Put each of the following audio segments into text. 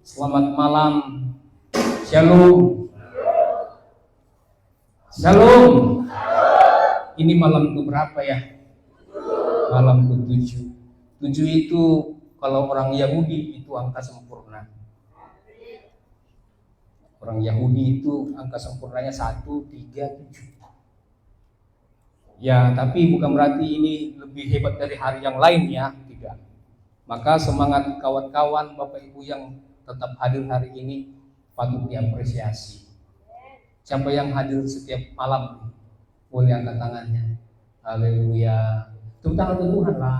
Selamat malam. Shalom. Shalom. Ini malam keberapa ya? Malam ke-7. 7 itu kalau orang Yahudi itu angka sempurna. Orang Yahudi itu angka sempurnanya 1, 3, 7. Ya, tapi bukan berarti ini lebih hebat dari hari yang lain ya, tidak. Maka semangat kawan-kawan, Bapak Ibu yang tetap hadir hari ini patut diapresiasi. Siapa yang hadir setiap malam boleh angkat tangannya. Haleluya. Tepuk tangan untuk Tuhan lah.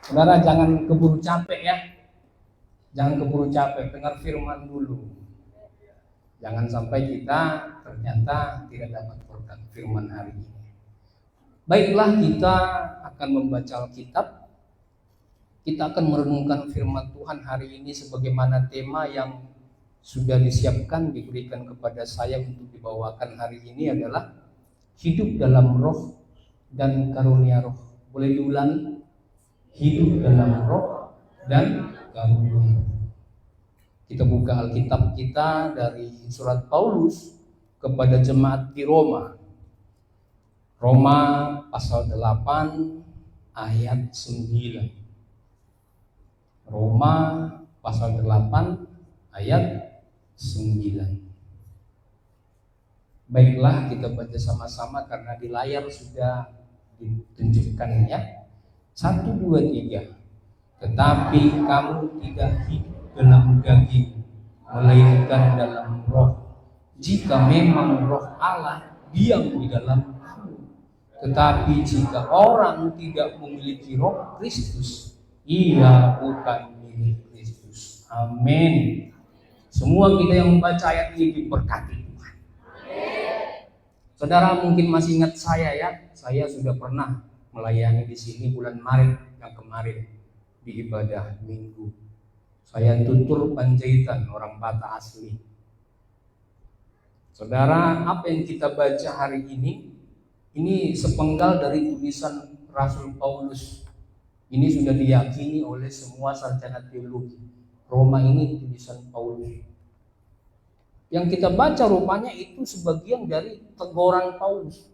Saudara, jangan keburu capek ya. Jangan keburu capek, dengar firman dulu. Jangan sampai kita ternyata tidak dapat berkat firman hari ini. Baiklah, kita akan membaca Alkitab. Kita akan merenungkan firman Tuhan hari ini sebagaimana tema yang sudah disiapkan, diberikan kepada saya untuk dibawakan hari ini adalah hidup dalam roh dan karunia roh. Boleh diulangi? Hidup dalam roh dan karunia roh. Kita buka Alkitab kita dari surat Paulus kepada jemaat di Roma. Roma pasal 8 ayat 9. Roma pasal 8 ayat 9. Baiklah, kita baca sama-sama karena di layar sudah ditunjukkan ya. 1, 2, 3. Tetapi kamu tidak hidup dalam daging, melainkan dalam roh. Jika memang roh Allah diam di dalam kamu. Tetapi jika orang tidak memiliki roh Kristus, ia bukan milik Kristus. Amin. Semua kita yang membaca ayat ini diberkati Tuhan. Saudara mungkin masih ingat saya ya. Saya sudah pernah melayani di sini bulan Maret yang kemarin di ibadah Minggu. Saya tutur Panjaitan, orang Batak asli. Saudara, apa yang kita baca hari ini sepenggal dari tulisan Rasul Paulus. Ini sudah diyakini oleh semua sarjana teologi. Roma ini tulisan Paulus. Yang kita baca rupanya itu sebagian dari teguran Paulus.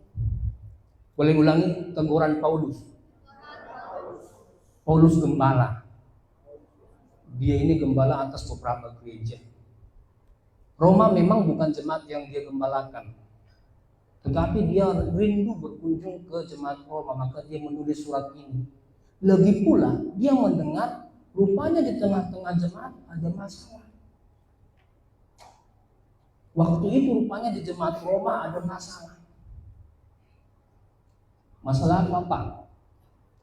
Boleh ulangi teguran Paulus? Paulus gembala. Dia ini gembala atas beberapa gereja. Roma memang bukan jemaat yang dia gembalakan, tetapi dia rindu berkunjung ke jemaat Roma, maka dia menulis surat ini. Lagi pula dia mendengar rupanya di tengah-tengah jemaat ada masalah. Waktu itu rupanya di jemaat Roma ada masalah. Masalah apa?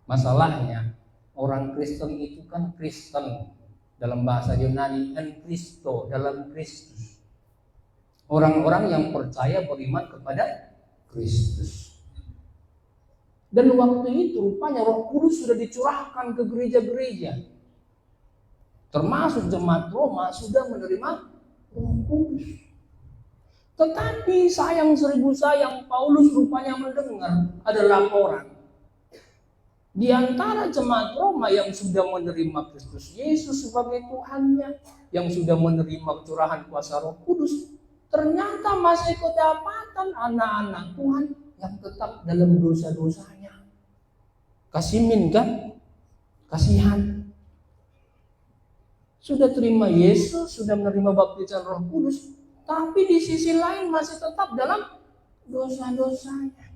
Masalahnya orang Kristen itu kan Kristen dalam bahasa Yunani, en Christo, dalam Kristus. Orang-orang yang percaya beriman kepada Kristus. Dan waktu itu rupanya Roh Kudus sudah dicurahkan ke gereja-gereja. Termasuk jemaat Roma sudah menerima Roh Kudus. Tetapi sayang seribu sayang, Paulus rupanya mendengar ada laporan. Di antara jemaat Roma yang sudah menerima Kristus Yesus sebagai Tuhannya, yang sudah menerima curahan kuasa Roh Kudus, ternyata masih kedapatan anak-anak Tuhan yang tetap dalam dosa-dosanya. Kasimin kan? Kasihan. Sudah terima Yesus, sudah menerima baptisan Roh Kudus, tapi di sisi lain masih tetap dalam dosa-dosanya.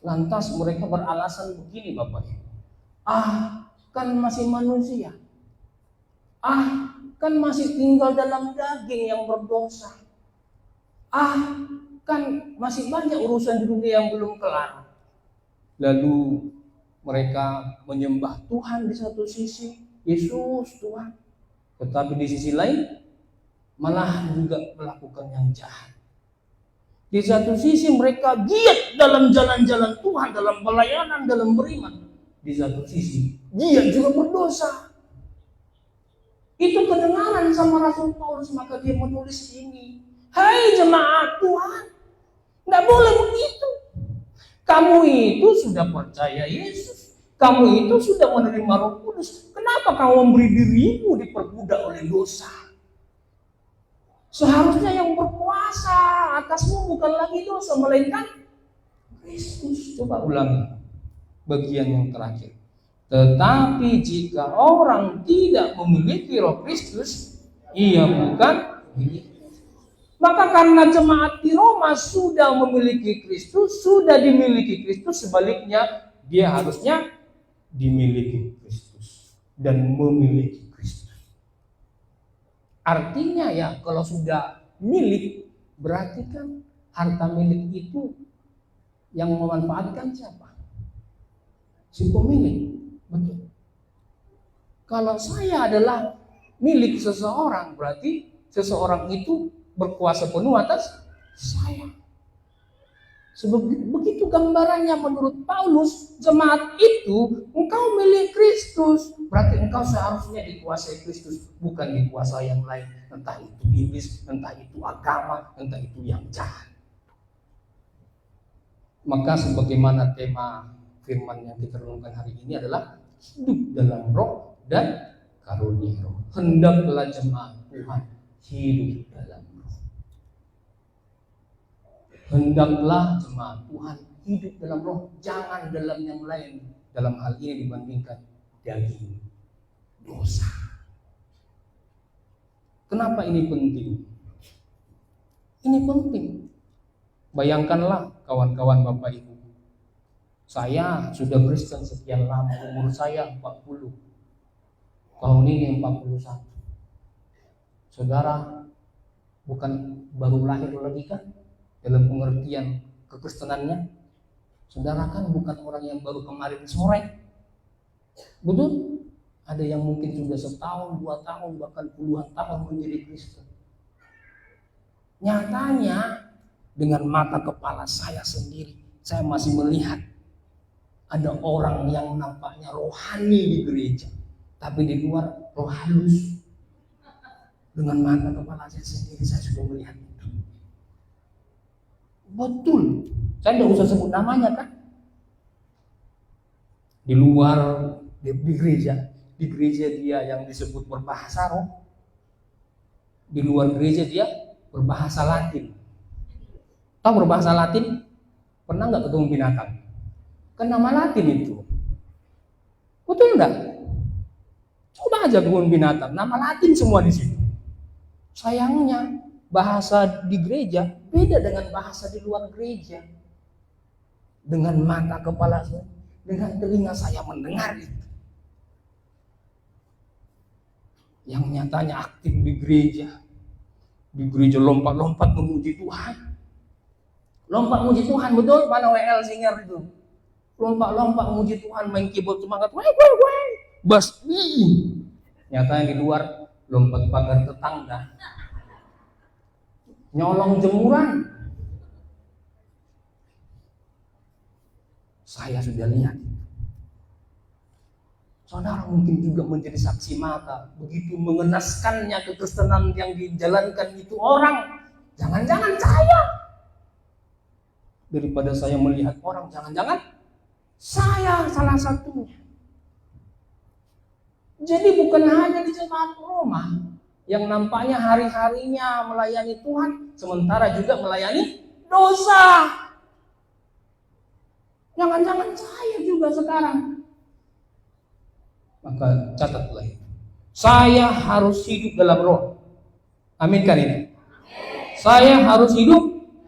Lantas mereka beralasan begini Bapak Ibu. Kan masih manusia. Kan masih tinggal dalam daging yang berdosa. Kan masih banyak urusan di dunia yang belum kelar. Lalu mereka menyembah Tuhan di satu sisi, Yesus Tuhan. Tetapi di sisi lain malah juga melakukan yang jahat. Di satu sisi mereka giat dalam jalan-jalan Tuhan, dalam pelayanan, dalam beriman. Di satu sisi dia juga berdosa. Itu kedengaran sama Rasul Paulus, maka dia menulis ini. Hai jemaat Tuhan, tidak boleh begitu. Kamu itu sudah percaya Yesus, Kamu itu sudah menerima Roh Kudus. Kenapa kamu memberi dirimu diperbudak oleh dosa? Seharusnya yang berkuasa atasmu bukan lagi dosa, melainkan Kristus. Coba ulangi bagian yang terakhir. Tetapi jika orang tidak memiliki Roh Kristus, ia bukan milik. Maka karena jemaat di Roma sudah memiliki Kristus, sudah dimiliki Kristus, sebaliknya dia harusnya dimiliki Kristus dan memiliki Kristus. Artinya ya, kalau sudah milik, berarti kan harta milik itu yang memanfaatkan siapa? Si pemilik. Betul. Kalau saya adalah milik seseorang, berarti seseorang itu berkuasa penuh atas saya. Sebab begitu gambarannya menurut Paulus, jemaat itu engkau milik Kristus, berarti engkau seharusnya dikuasai Kristus, bukan dikuasai yang lain, entah itu iblis, entah itu agama, entah itu yang jahat. Maka sebagaimana tema firman yang kita renungkan hari ini adalah hidup dalam Roh dan karunia Roh. Hendaklah jemaat Tuhan hidup dalam Roh. Hendaklah jemaat Tuhan hidup dalam Roh, jangan dalam yang lain. Dalam hal ini dibandingkan daging dosa. Kenapa ini penting? Ini penting. Bayangkanlah kawan-kawan Bapak Ibu. Saya sudah Kristen sekian lama, umur saya 40. Tahun ini 41. Saudara bukan baru lahir lagi kan? Dalam pengertian kekristenannya, saudara kan bukan orang yang baru kemarin sore. Betul? Ada yang mungkin sudah setahun, 2 tahun, bahkan puluhan tahun menjadi Kristen. Nyatanya dengan mata kepala saya sendiri, saya masih melihat ada orang yang nampaknya rohani di gereja, tapi di luar roh halus. Dengan mata kepala saya sendiri, saya sudah melihat itu. Betul, saya tidak usah sebut namanya kan. Di luar, di gereja dia yang disebut berbahasa roh. Di luar gereja dia berbahasa Latin. Tahu berbahasa Latin? Pernah nggak ketemu binatang? Kan nama Latin itu. Betul enggak? Coba aja kebun binatang, nama Latin semua di situ. Sayangnya bahasa di gereja beda dengan bahasa di luar gereja. Dengan mata kepala saya, dengan telinga saya mendengar itu. Yang nyatanya aktif di gereja lompat-lompat memuji Tuhan. Lompat muji Tuhan, betul? Mana WL singer itu? Lompat-lompat muji Tuhan, main keyboard semangat, wah, bas, nyatanya di luar lompat pagar tetangga, nyolong jemuran. Saya sudah lihat. Saudara mungkin juga menjadi saksi mata, begitu mengenaskannya kekristenan yang dijalankan itu orang. Jangan-jangan saya. Daripada saya melihat orang, jangan-jangan saya salah satunya. Jadi bukan hanya di jemaat Roma yang nampaknya hari-harinya melayani Tuhan, sementara juga melayani dosa. Jangan-jangan saya juga sekarang. Maka catatlah itu. Saya harus hidup dalam Roh. Amin kan ini? Saya harus hidup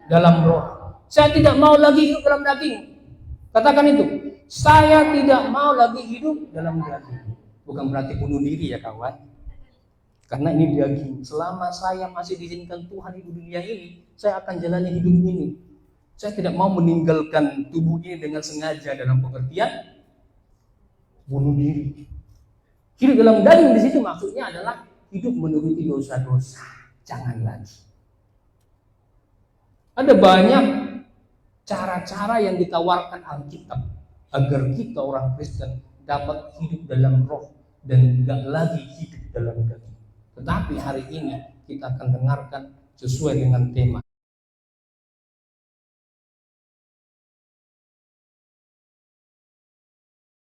dalam Roh. Saya tidak mau lagi hidup dalam daging. Katakan itu. Saya tidak mau lagi hidup dalam daging. Bukan berarti bunuh diri ya kawan. Karena ini daging. Selama saya masih diizinkan Tuhan hidup dunia ini, saya akan jalani hidup ini. Saya tidak mau meninggalkan tubuh ini dengan sengaja dalam pengertian bunuh diri. Hidup dalam daging di situ maksudnya adalah hidup menuruti dosa-dosa. Jangan lagi. Ada banyak cara-cara yang ditawarkan Alkitab agar kita orang Kristen dapat hidup dalam Roh dan tidak lagi hidup dalam daging. Tetapi hari ini kita akan dengarkan sesuai dengan tema